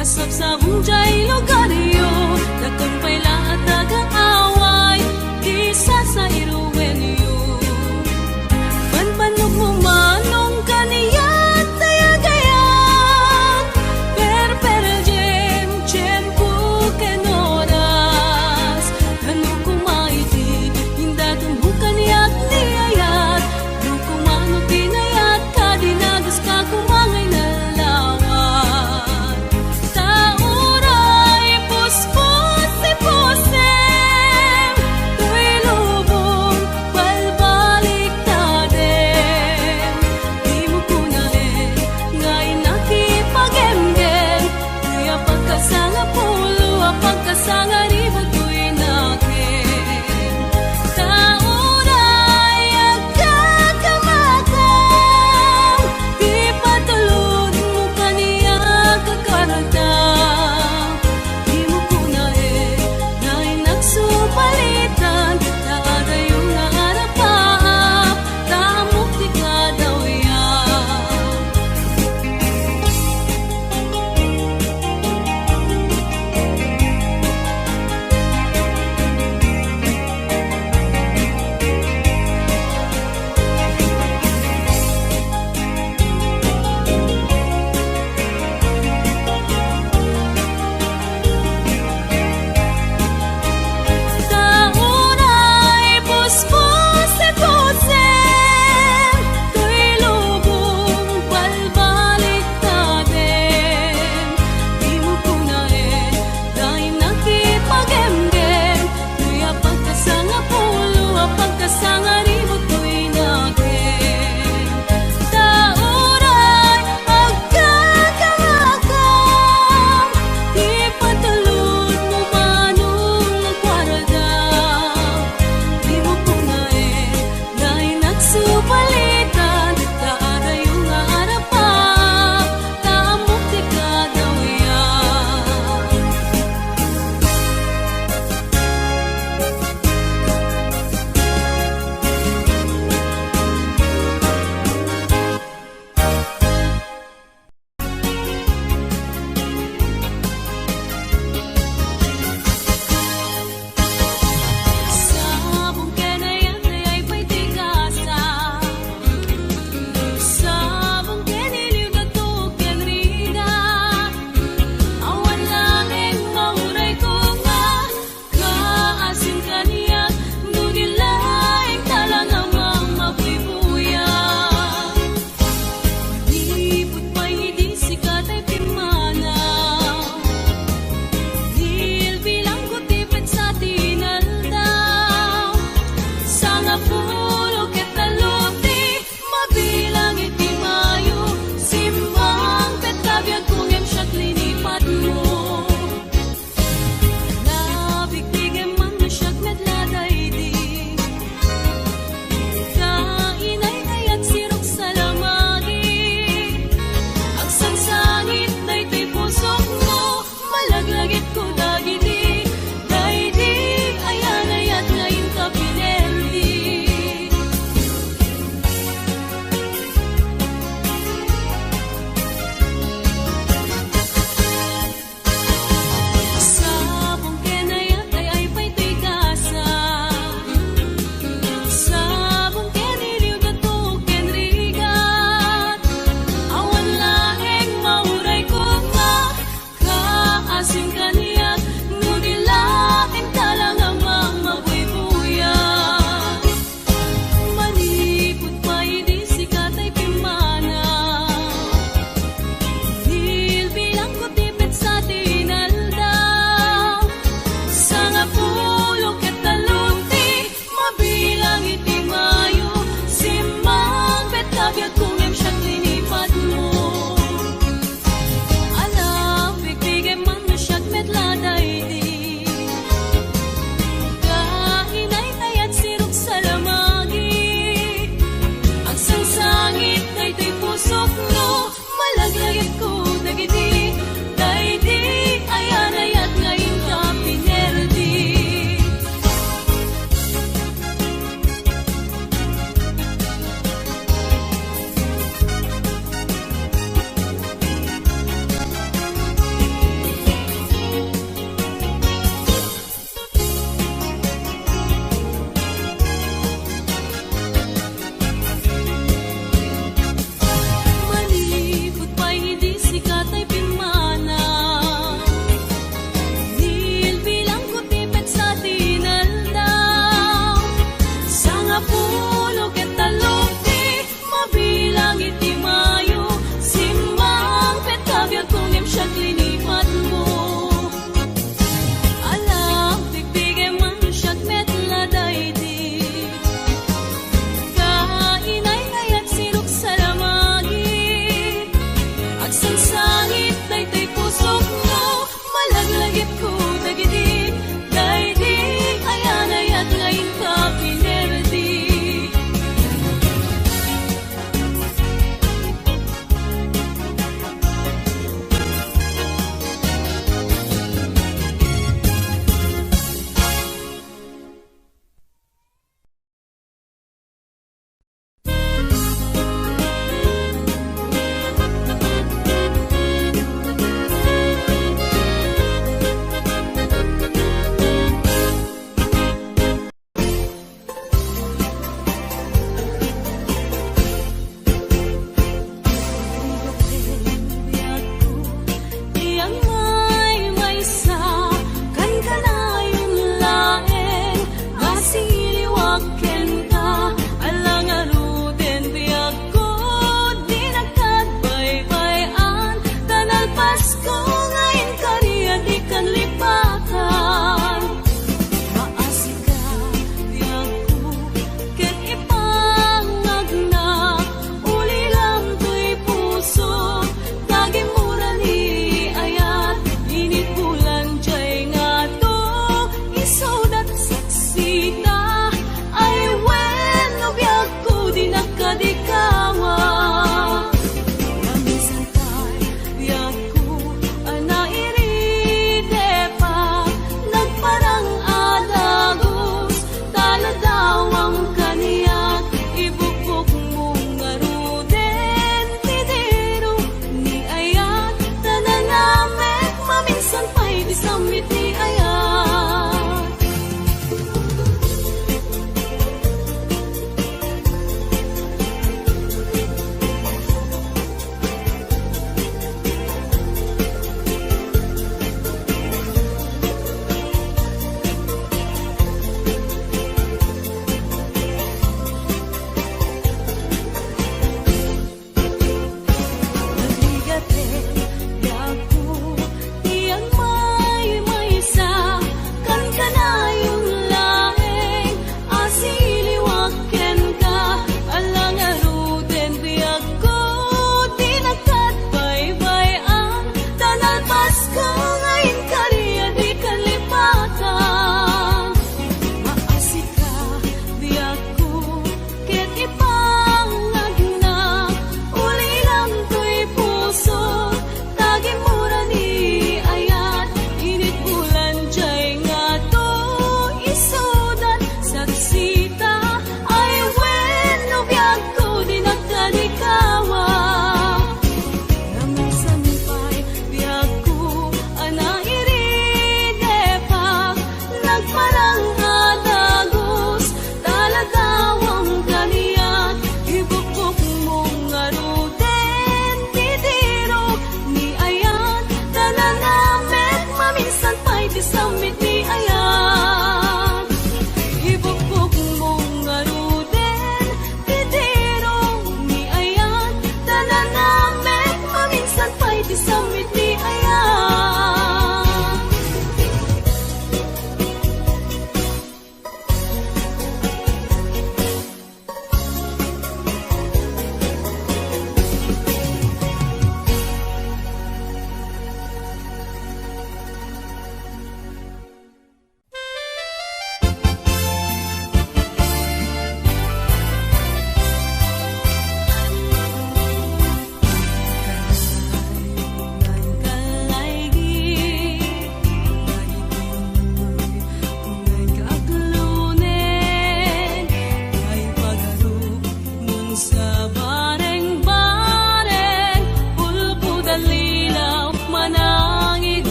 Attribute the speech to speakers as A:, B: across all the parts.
A: Asap sa bunjay lugaryo, dakong payla at nag-aaway, isa sa iruwenyo. Panpanog mo manong kaniya tayagayan, pero jem, tiyempo kenoras. Ano kumaiti, hinda tumbukan niya't niyayat, no kumano tinayat, kadinagas ka kumangay na lawat. Tauray, puspos, sipon,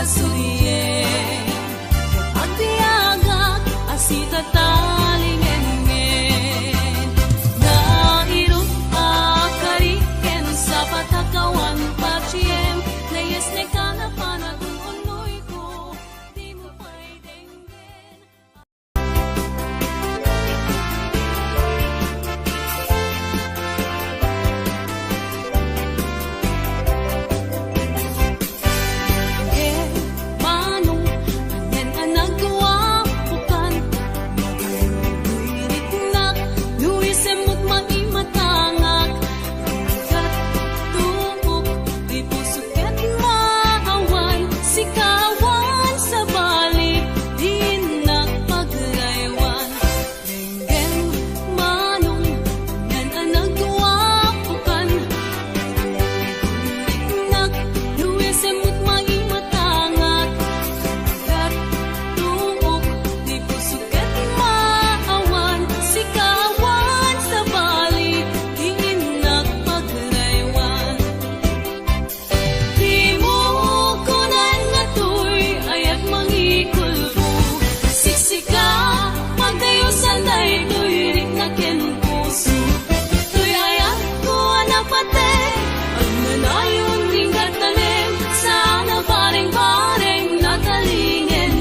A: kasulien. Agbiagak asita talingengen. Nairut akariken sa patakawan pachiem. Layas ne kana panatun unoy ko, di mo pa'y denggen. Manong anen ang nagawa bukan Nuirik-nak Nuisem mo't maimatangak Kat tumbok Di pusok at maawan Sikawan sa balik Di nagpagraywan Denggen manong anen ang nagawa bukan Nuirik-nak Nuisem mo't maimatangak Kat tumbok Di pusok at maawan Sikawan sa balik Di nagpagraywan Di mo kunan nga to'y ayat mangikulbo Siksika Pagdayosan day to'y rik na ken puso To'y ayat ko anapate Pag nanayon ringat talim Sana bareng-bareng natalingen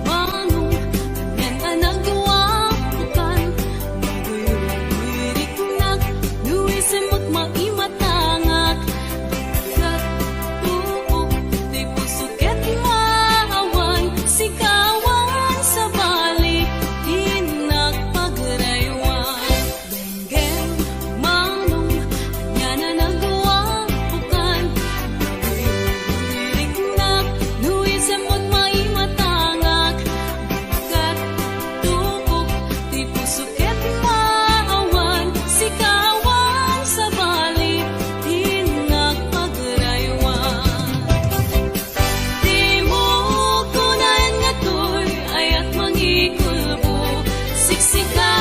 A: Manong anen ang nagawa bukan Nuirik-nak Nuisem mo't maimatangak Kat tumbok Di pusok at maawan Sikawan sa balik Di nagpagraywan Denggen manong anen ang nagawa bukan Nuirik-nak Nuisem mo't maimatangak Kat tumbok Di pusok at maawan Sikawan sa balik Di nagpagraywan Di mo kunan nga to'y ayat mangikulbo Siksika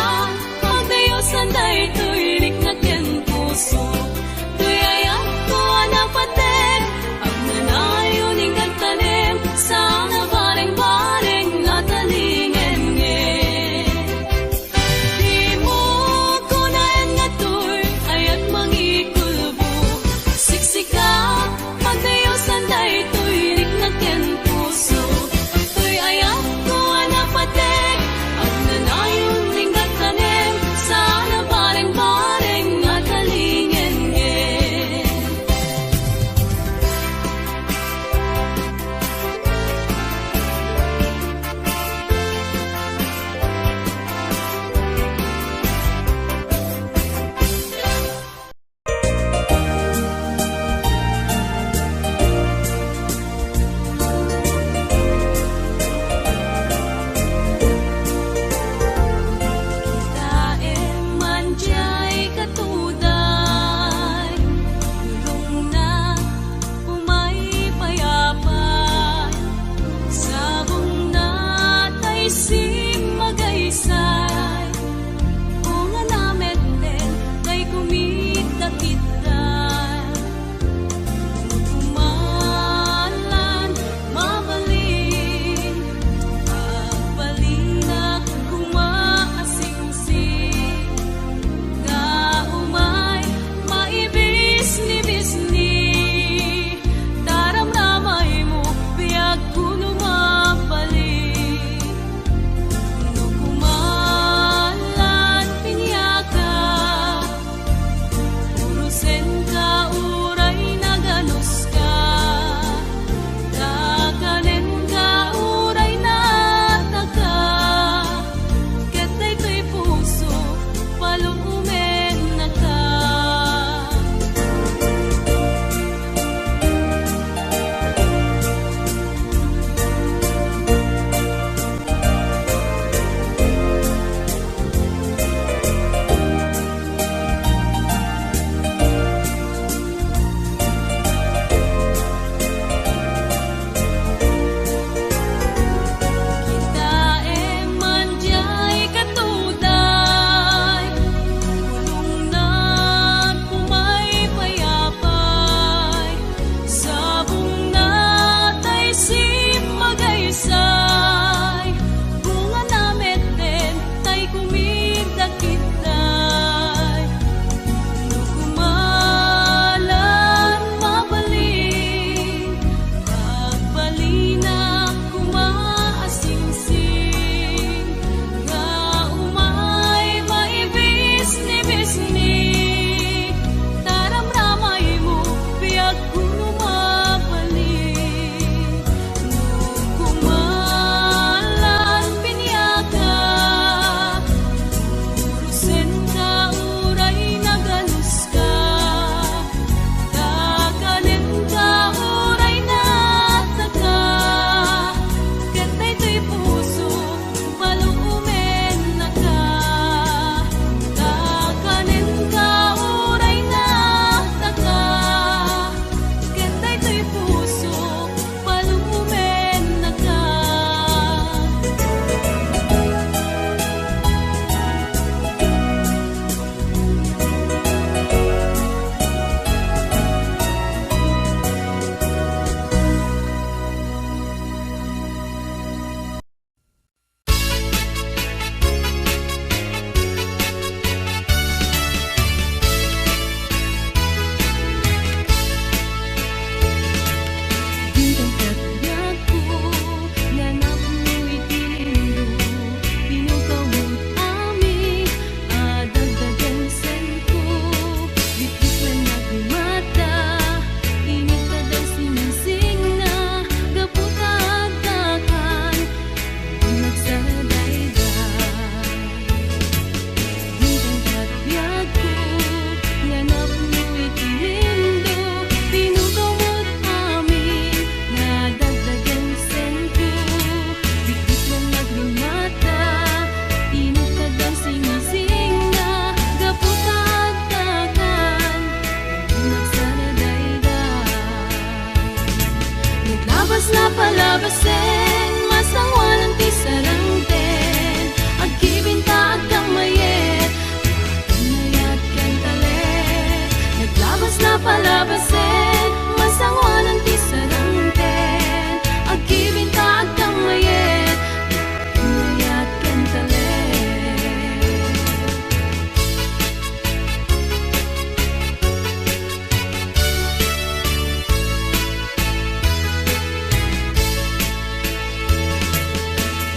A: Pagdayosan day to'y rik na ken puso To'y ayat ko anapate Pag nanayon ingat talim Sana bareng-bareng natalingen Di mo kunan nga to'y ayat mangikulbo Siksika Pagdayosan day to'y rik na ken puso To'y ayat ko anapate Pag nanayon ringat tanim Sana bareng-bareng natalingen Tae manjay katuday Tulong na umay payapan Sabong natay simagaysay Kung anamet din kay kumita kita Kumalan mabalin Pagbalinak kumaasingsing Kaumay maibisni-bisni Daramramay mo biyag kuno mapalin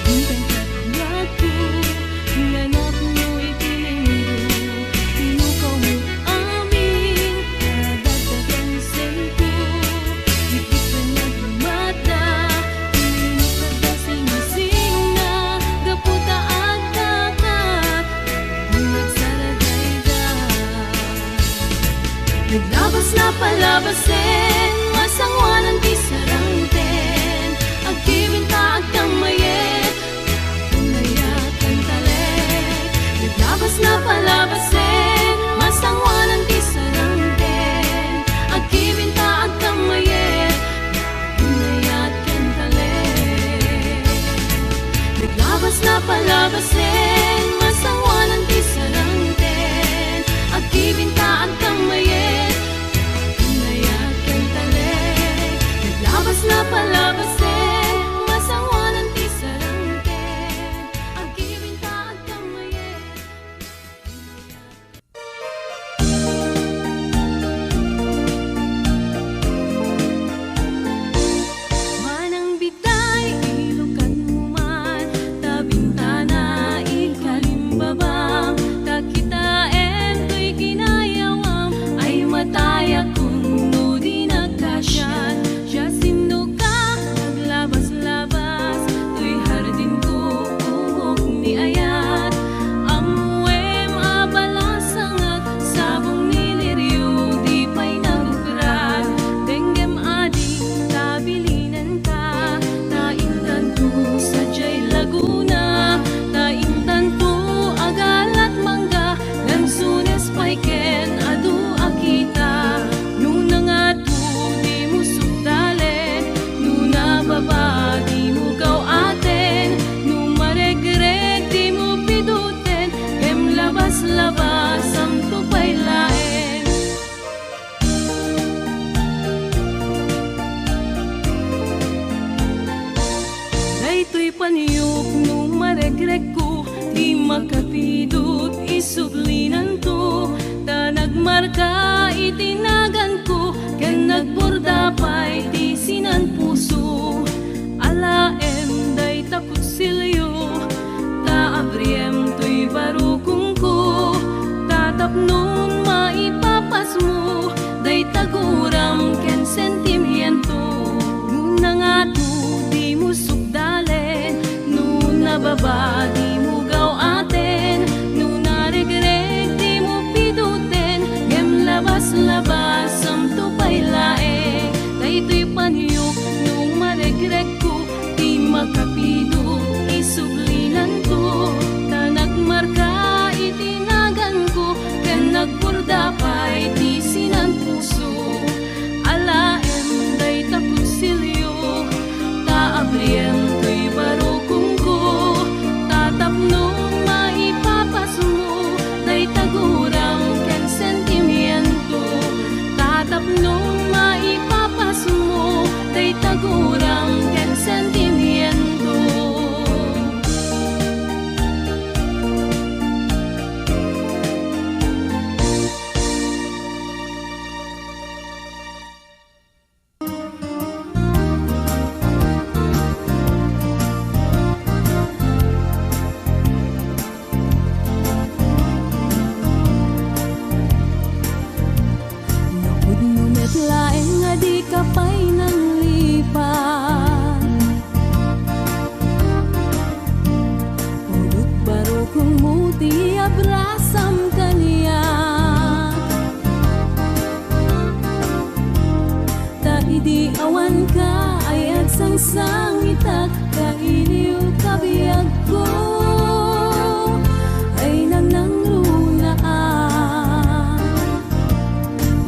A: hintay katulad ko, hinanap mo'y pinindot, tinukaw mo amin, nadagdagan sento, higit pa nagmata, pininit na dasing-sing na, gaputa at dakat, naglabas na palabasin, masangwanan di sarangten, agkibinta agkamayet, unayakan talet. Naglabas na palabasin, masangwanan di sarangten, agkibinta agkamayet, unayakan talet. Naglabas na palabasin, masangwanan di sarangten, agkibinta agkamayet, na palabasin, masangwanan ti sarangken, agkibinta at kamayet. Manang bitay, ilukan mo man, tabintana, ikalimbabang, takitain ko'y ginayawam, ay mataya kung no di nagkasyan. Labas-labas, tuy hardin ko umok ni ayat, amuem abalasang at sabong niliryo, di pa'y nagugrat, denggem ading tabilinan ka, taintan to sa Jay Laguna, taintan to agalat mangga, lansunes paiken adu akita, nuna nga to di mo sugdalen, baba, di mo gaw atin, numaregreg, di mo piduten, em labas-labas, ang tupay laen. Daytoy paniyok, numaregreg ko, di makapidut, isublinan to, da nagmarka, itinagan ko, ken nagborda pa'y di sinan puso. Alaem day takot silyo, taabriem to'y barukong ko, tatapnon maipapas mo, day taguram ken sentimiento. Nuna nga to di mo sugdalen, nuna baba di mo gaw aten, nuna regreg di mo piduten, gem labas-labas ang tupay lae. Daytoy paniyok nung maregreg ko, di makapido, isublinan ko, ta nagmarka, itinagan ko, ken nagborda pa'y di sinan puso. Alaem day takot silyo, taabriem to'y barukong ko, tatapnon maipapas mo, day taguram ken sentimiento, tatapnon maipapas mo, day taguram ken sentimiento. Laeng nga di ka pa'y nang lipat, udot baro kung muti abrasam kaniya, ta idi awan ka ay agsangsang itak, kailiw kabiyag ko ay nang lunaan.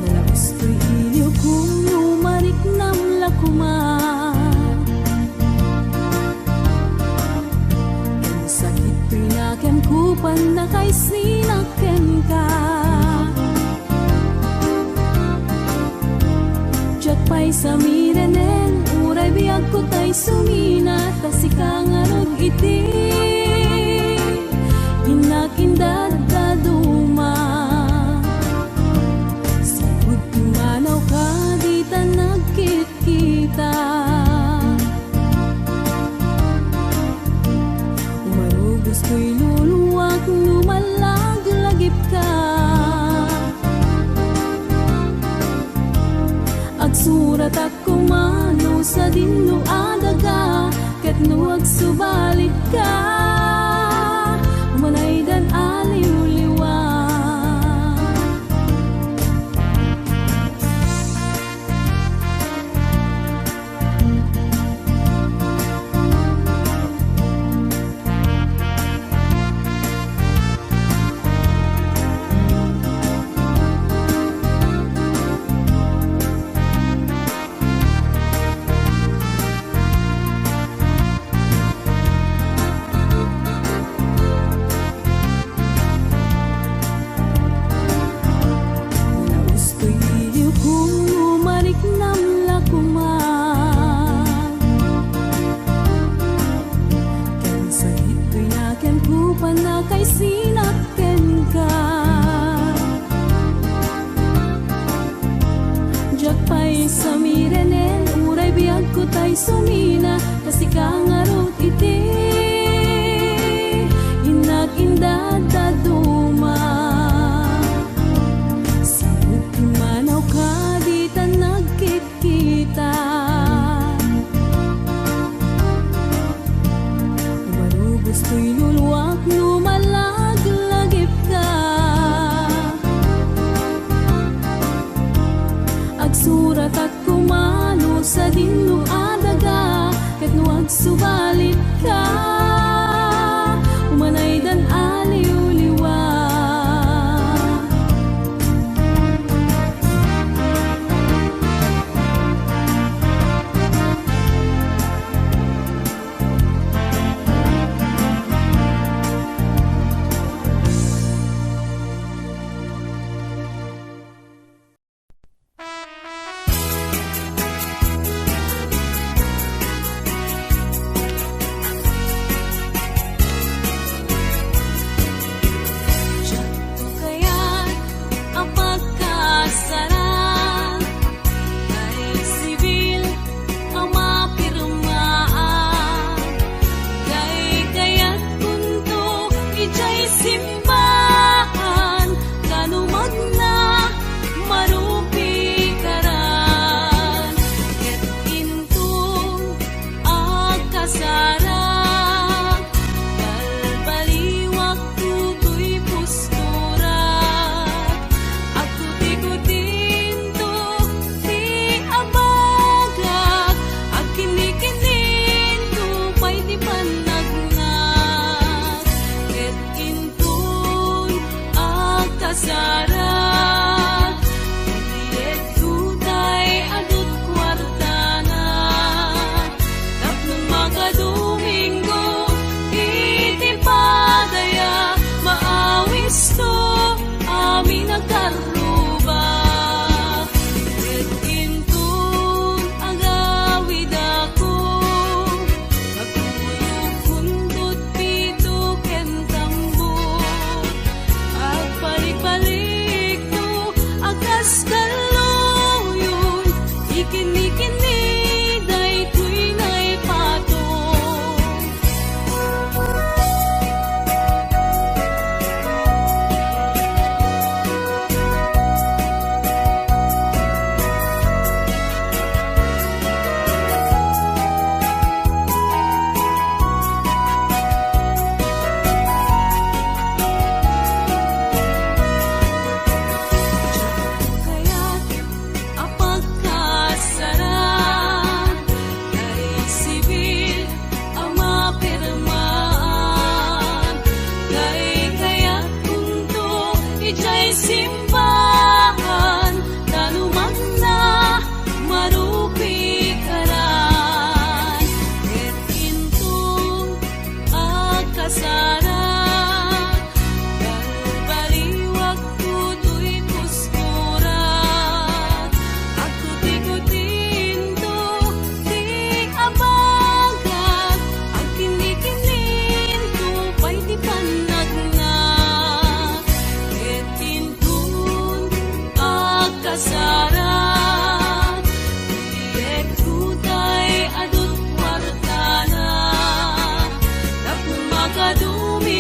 A: Nalabas ko'y iliw kung numarik nam lakuman, ken sakit pinaken kupan na kay sinaken ka. Jak pa'y samirenen, uray biyag ko tay sumina, tasikang arog iti inakindad daduma. Sigud tumanaw ka, di ta nagkit-kita, gusto'y luluwag, lumalaglagip ka. Agsurat ako mano sa dinno adaga, ket no agsubalit ka, manay dan aliw-liwa. Sumina kasi kangarot iti inak inda daduma sa manaw ka di ta nagkikita marubos ko'y luluwak lumalaglagip ka agsurat at kumano sa dinno ket no agsubalit ka, umanay dan aliw-liwa. Kadumi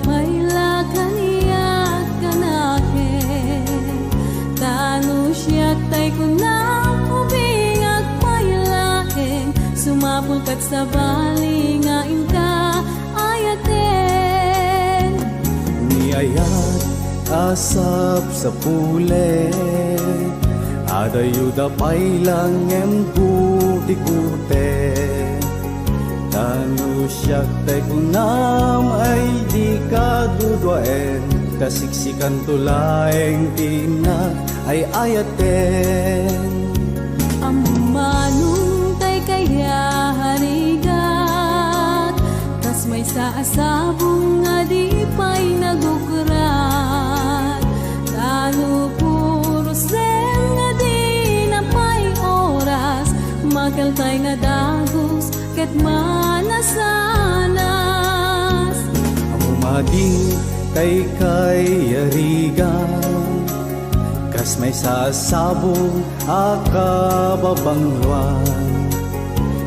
A: payla kaniya kanaken tano siya tay kunang ubing at paylaken sumapulkat sa bali nga inka ayaten
B: Niayat asap sa pule adayuda paylang emputi-kute Tanu siyak tay kunam ay di kadudwaen Kasiksikan tulaeng tina ay ayaten
A: Amumanong tay kaya harigat Tas may saasabong nga di pa'y nagukurat Tano puro sen nga di na pa'y oras Magaltay nga dagos ket manasanas
B: Amumadi kay yarigan Kas may sasabong akababangluan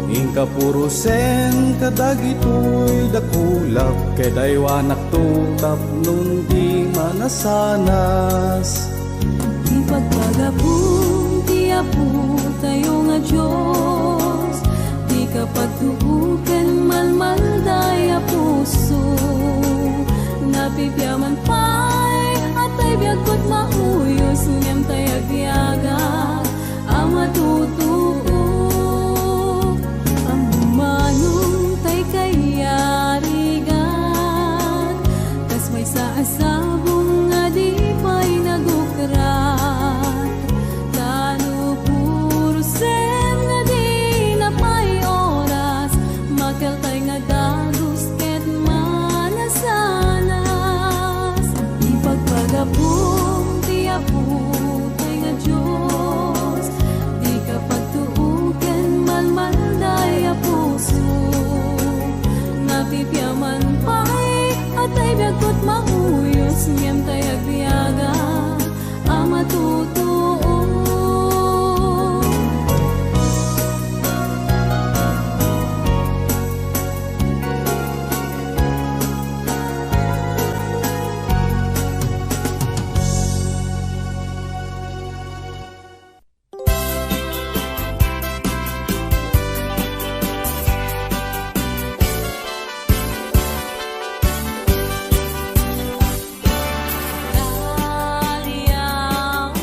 B: Ingka purusen kadagitoy dakulap Kedaywanak tutap nun di manasanas
A: Di pagpagapong ti apo tayo nga Diyos Di kapag tubukan malmaldaya puso Napipyaman pa'y at ay biyagkot mauyos Ngem tay agyaga ang matutuo Ang humanong tay kayarigan Tas may saasabong nga di pa'y nagukrat Tano puro sen nga di na pa'y oras Makaltay nga dagos ket manasanas Ipagpagapong ti apo tay nga Diyos Di kapag tuuken malmaldaya puso Napipyaman pa'y at ay biyagkot mauyos Ngem tay agbiyaga ang matutuo Daliang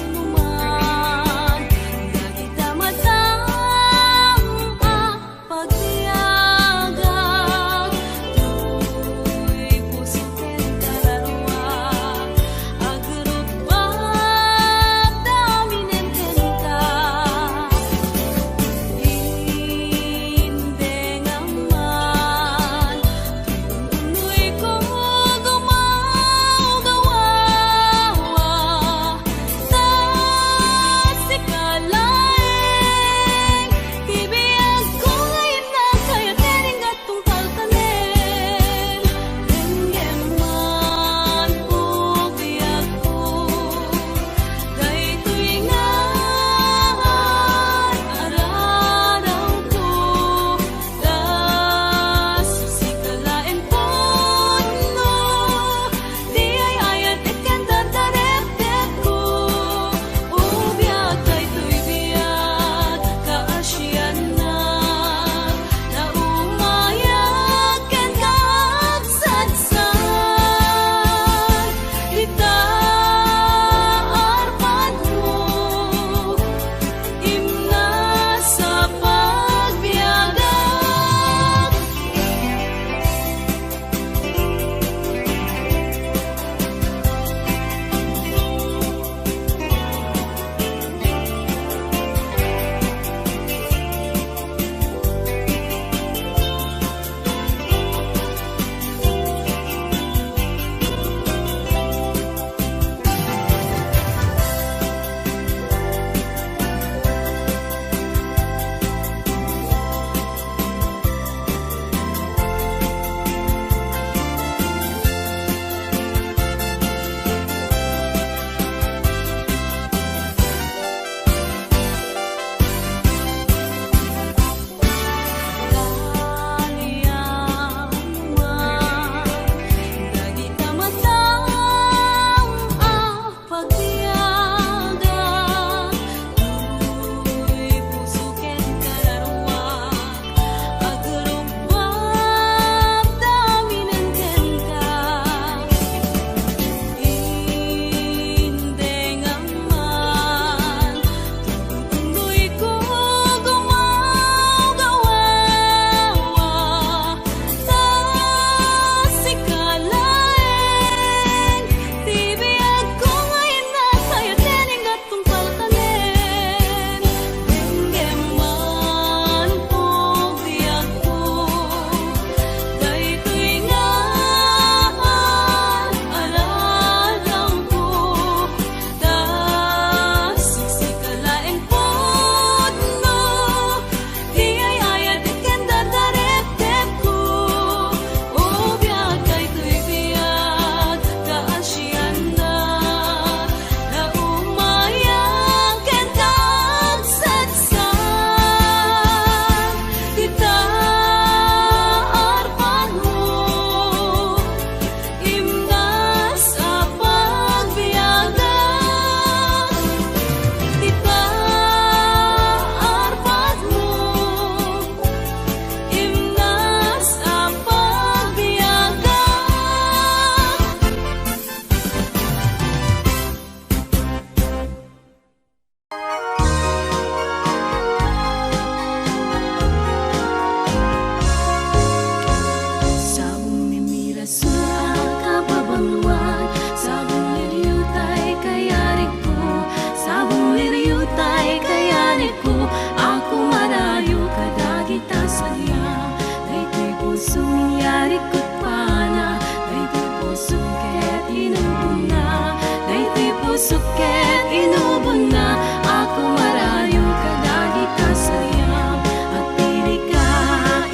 A: puso ket inubon na ako marayo kadagi kasayam at pili ka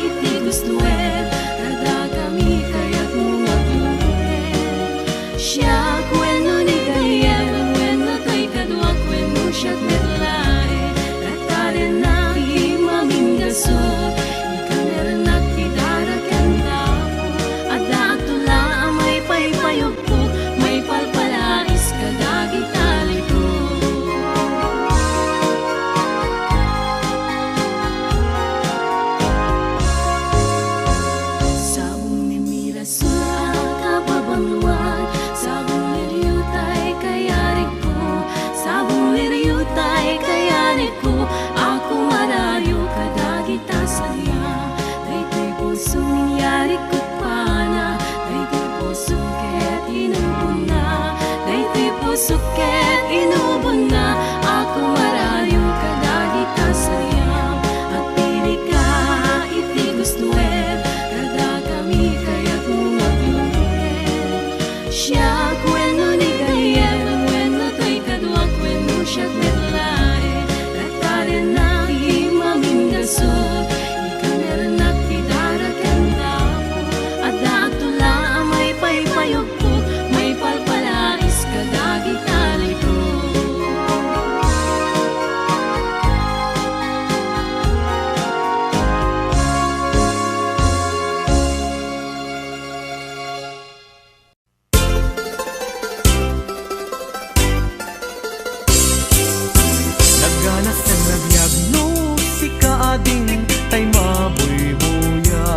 A: iti gustuet kada kami kaya't mga binuet siya kweno ni gayem wenno tay kadwa kweno siya't medlay rataren na imamin gasot ikaner na kidara kanda at datula may paypayugpo may palpalais kadagi tali ko sabong ni Mirasol kapabangluan sabong liryutay kayarik ko sabong liryutay kayarik ko ako marayo kadagi tasaya daytoy puso ningyari ko't pana daytoy puso ket inubon na daytoy puso ket inubon na ako marayo kadagi tasaya at pili ka iti gustuet kada kami kaya't mga binuet siya kweno ni gayem wenno tay kadwa kweno siya't medlay rataren na imamin gasot ikaner na kidara kenda at datula may paypayugpo may palpalais kadagi tali ko
C: Nagganas ng nabiyagno si kaading tay mabuybuya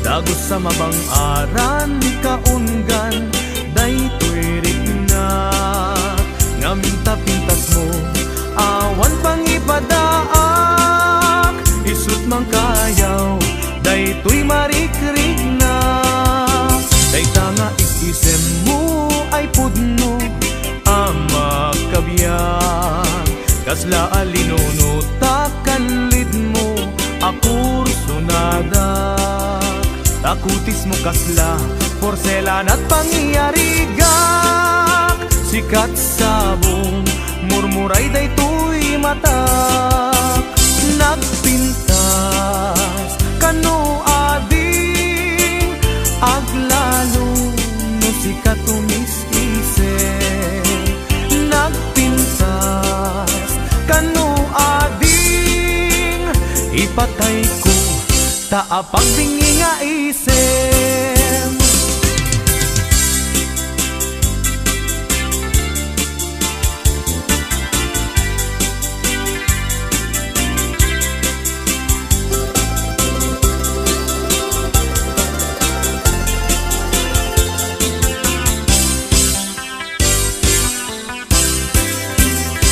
C: dagos sa mabang aran kaunggan daytoy rigna ngamin tapintas mo awan pang ipadaak isut mang kayaw daytoy marikrig na dayta nga isem mo ay pudno ama kabiyan kasla alinono takanlid mo akur sunadak takutis mo kasla porselan at pangyarigak sikat sabong murmuray daytoy matak nagpintas kano ading aglalo no sikat tumis-isip nagpintas kano ading ipatay ko taapag bingi nga isem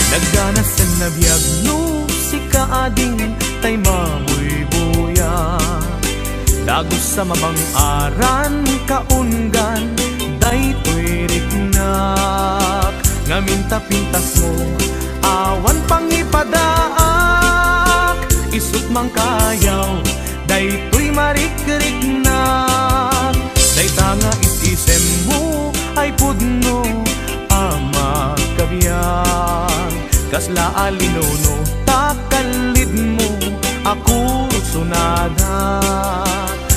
C: nagganas ang nabiyagno si kaading tay mabuybuya dagos sa mabang aran kaunggan daytoy rignak ngamin tapintas mo awan pang ipadaak isut mang kayaw daytoy marikrignak dayta nga isem mo ay pudno ama kabiyan kasla alinono takalid mo ako sunada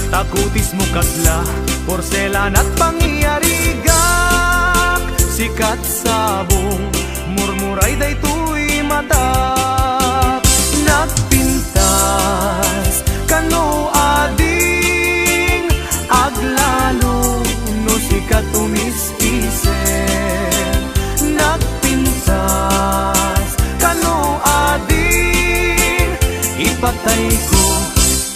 C: takutis mo kasla porselan at pangyarigak sikat sabong murmuray daytoy matak nagpintas kano ading aglalo no sikat tumis-isip nagpintas kano ading ipatay ko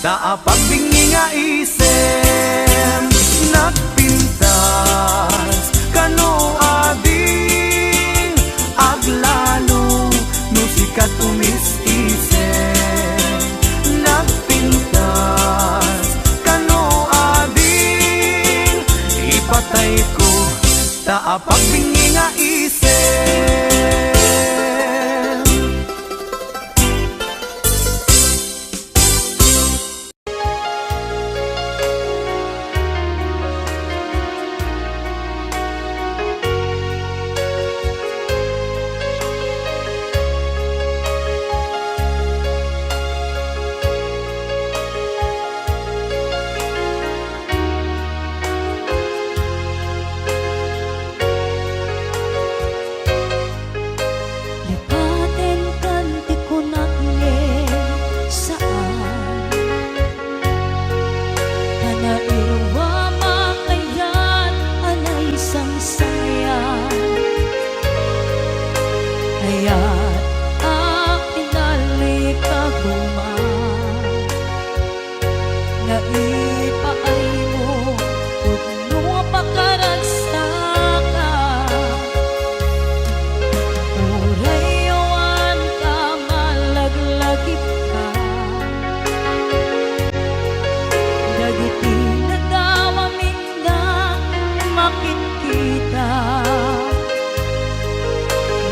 C: taapag bingi nga isem nagpintas kano ading aglalo no sikat tumis-isip nagpintas kano ading ipatay ko taapag bingi nga isem
A: kita.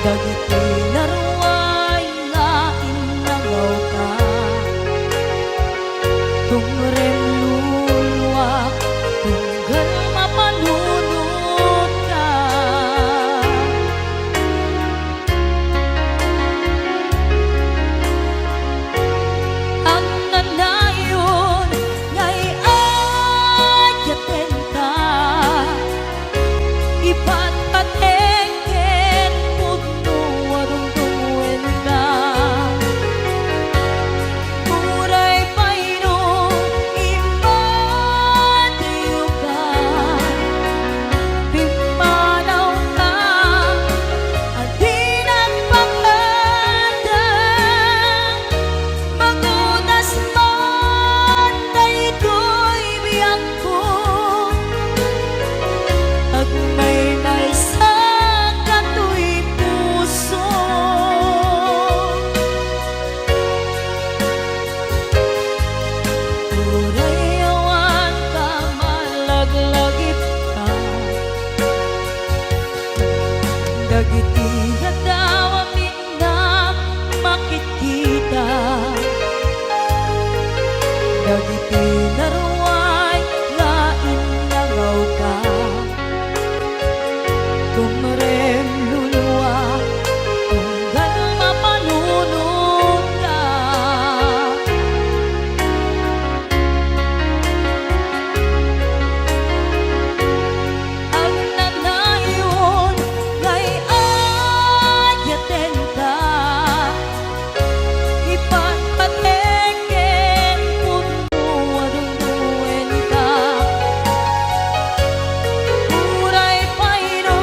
A: Dagiti laruay nga inagaw ka, tungrem lulwa tunggal mapanunod ka. Ang nanayon ngay adyaten ka, ipatpatengken pudno warung tuwen ka. Muray payno imadayo ka, pimanaw ka, adi nagpapandang. Magunas man daytoy biyang ko, agmay sa katoy puso. Uray awan ka malaglagip ka, dagiti gadaw amin na makikita. Dagiti laruay nga inagaw ka, tumrem luluwa tunggal mapanunod ka. Ang nanayon ngay adyaten ka, ipatpatengken pudno warung tuwen ka. Muray payno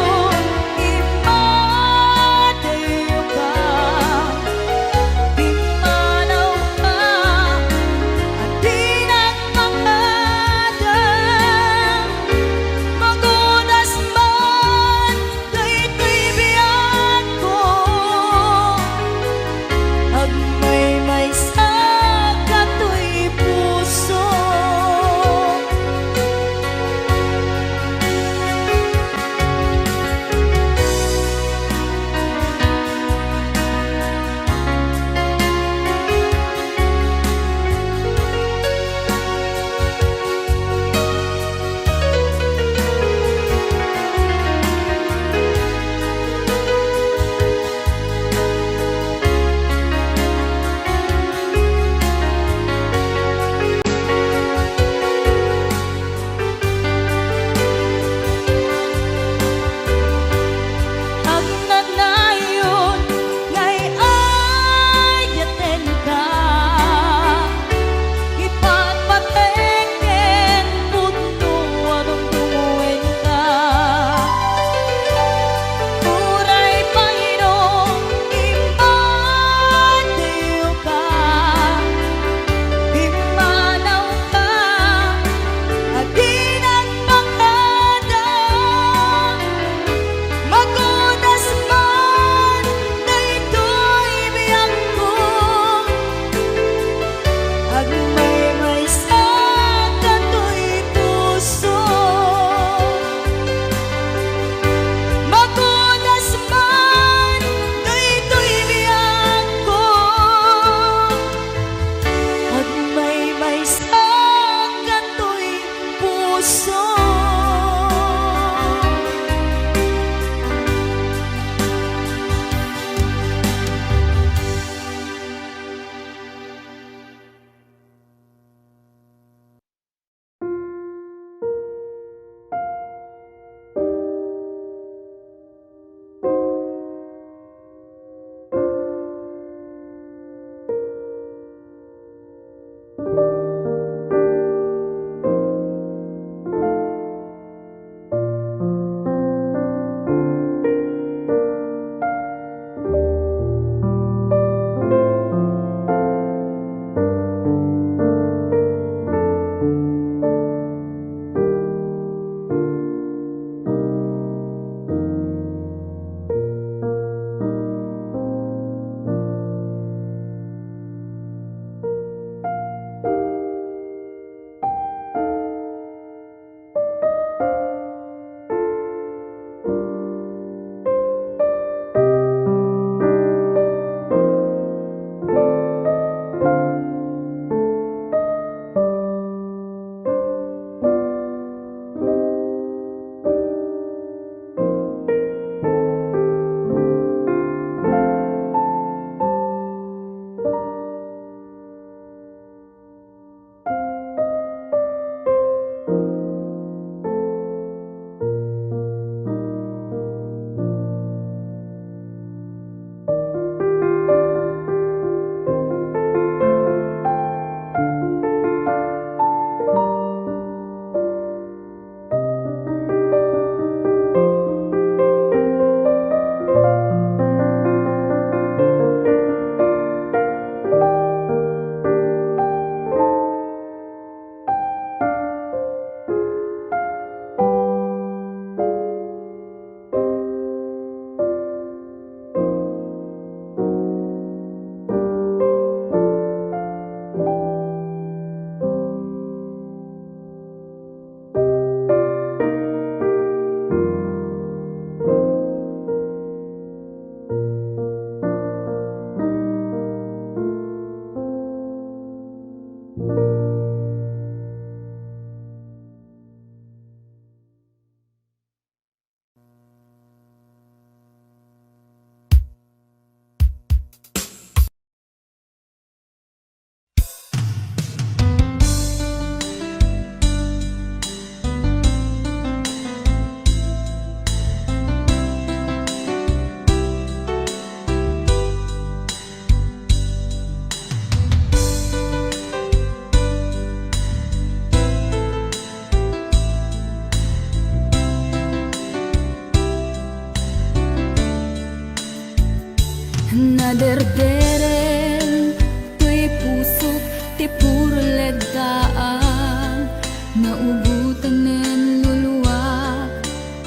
A: Naderderen tuy pusok ti puro legdaan, naubutan nen luluwa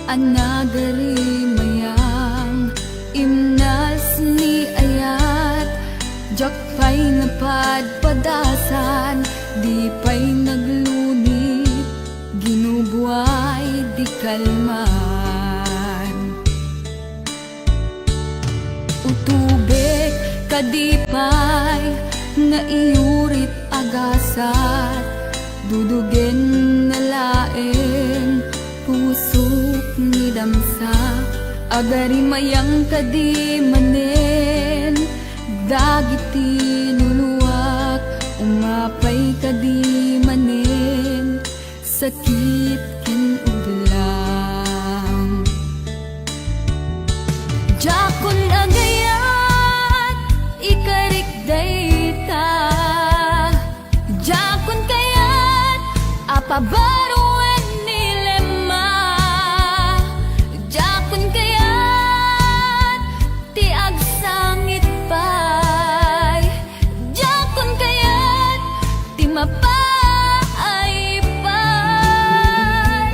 A: anagari mayang imnas ni ayat jakpay napadpadasan di pay naglunit ginubuay di kalman utubek kadipay nga iurit agasat dudugen na laeng pusok ni damsa agari mayang kadi manen dagiti nuluwak umapay kadi manen sakit ken uglang jakon agayat ikarik dayta jakon kayat apabaruan nilema jakon kayat ti agsangit pay jakon kayat ti mapay pay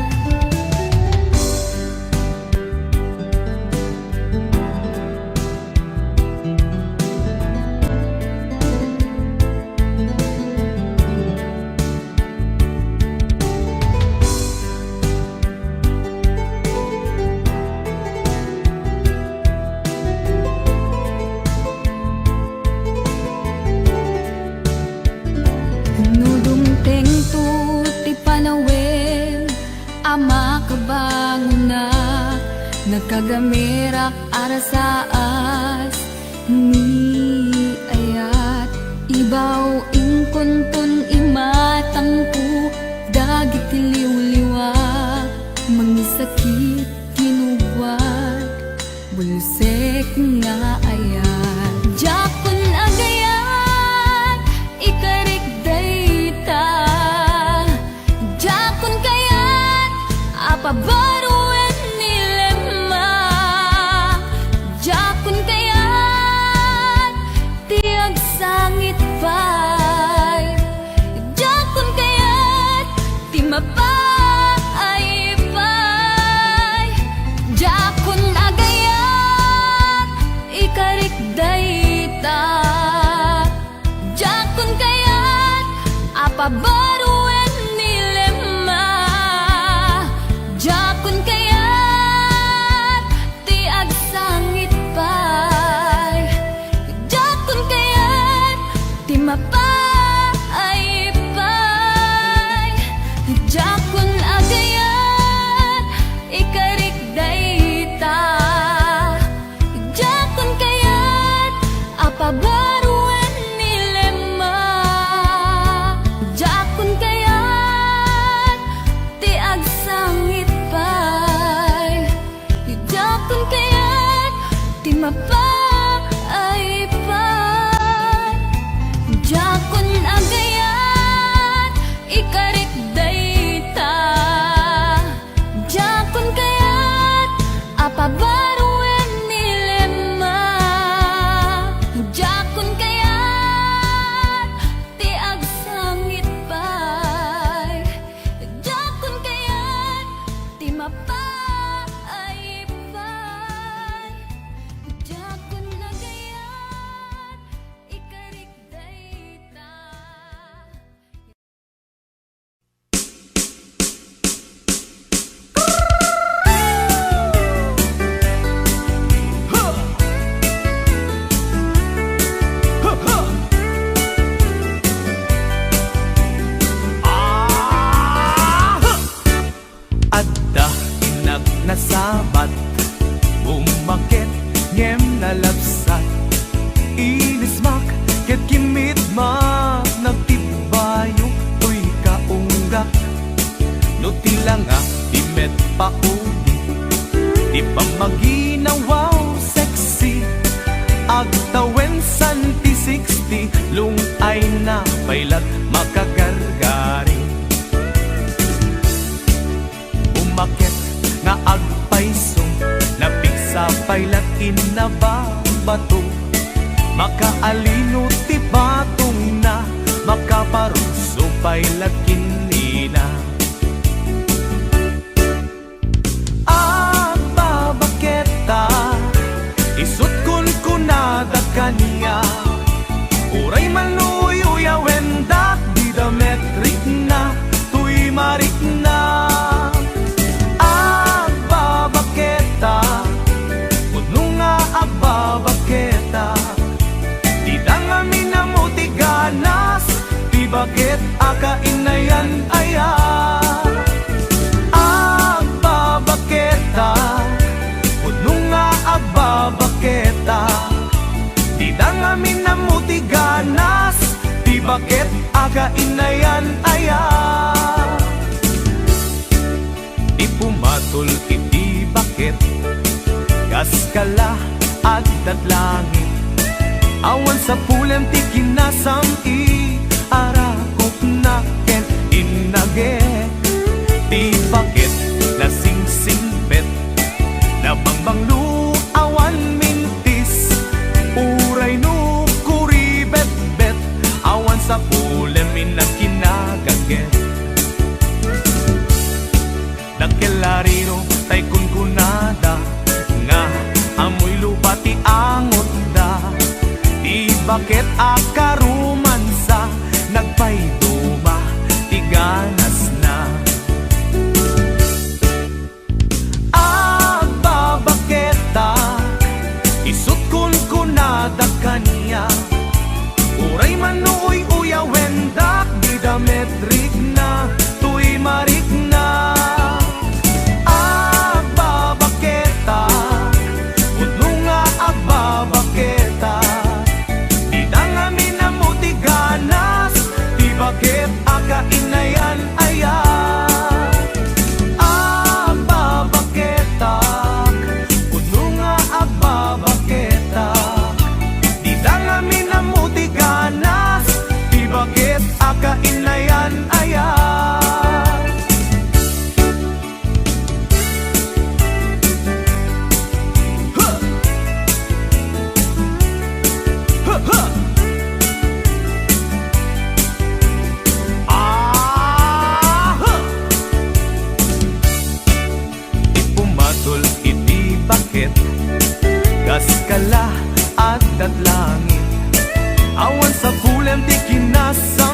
A: nudumteng tu ti panawin ama kabangunak nagkagamirak arasaas ni ayat ibaw ingkontun imatangku dagiti liwliwak mangisakit kinubwat bulusek nga ayat jakon agayat ikarik dayta jakon kayat apabaruan nilema jakon kayat ti agsangit pay jakon kayat ti mapay pay jakon agayat ikarik dayta jakon kayat apabaruan nilema jakon kayat ti agsangit pay jakon kayat ti mapay pay jakon agayat ikarik dayta jakon kayat apabaruan nilema jakon kayat ti agsangit pay jakon kayat ti mapay pay jakon agayat ikarik dayta jakon kayat apabaruan nilema jakon kayat ti agsangit pay jakon kayat ti mapay pay jakon agayat ikarik dayta.
C: Adda inag nasabat bumakit ngem nalabsat inismak ket kimitmak nagtibayo tuy kaunggak no tilanga imet paudi di pamaginawaw sexy agtawen santi 60 lungay na pailat makagargari umakit nga agpaiso napig sa pailat inababato makaalino ti batong na, makaparusupay lakin nina. Babaketa, isut kun kunada kaniya, uray maluy uyawendak, di dametrik na, tuy marik na. Babaketa, puno nga babaketa, di dangami na mutiganas, di bakit akainayan aya. Babaketa, puno nga babaketa, di dangami na mutiganas, di bakit akainayan aya. Ipumatol iti bakit, kaskala agdat langit, awan sa pulem ti kinasam i arakop na ken inaget. Ti bakit nasingsingpet, nabangbang lu awan mintis, uray nu kuribet-bet, awan sa pulem inagkinagaget. Nagkelarino tay kunkunada, nga amoy lupa ti angot da, di bakit akarumansa, nagpayduma ti ganas na. Babaketa, isut kun kunada kaniya, uray manuoy uyawendak, di dametrik na, tuy marik na. Babaketa, puno nga babaketa, di dangami na mutiganas, di bakit akainayan aya. Babaketa, puno nga babaketa, di dangami na mutiganas, di bakit akainayan aya. Ipumatol iti bakit, kaskala agdat langit, awan sa pulem ti kinasam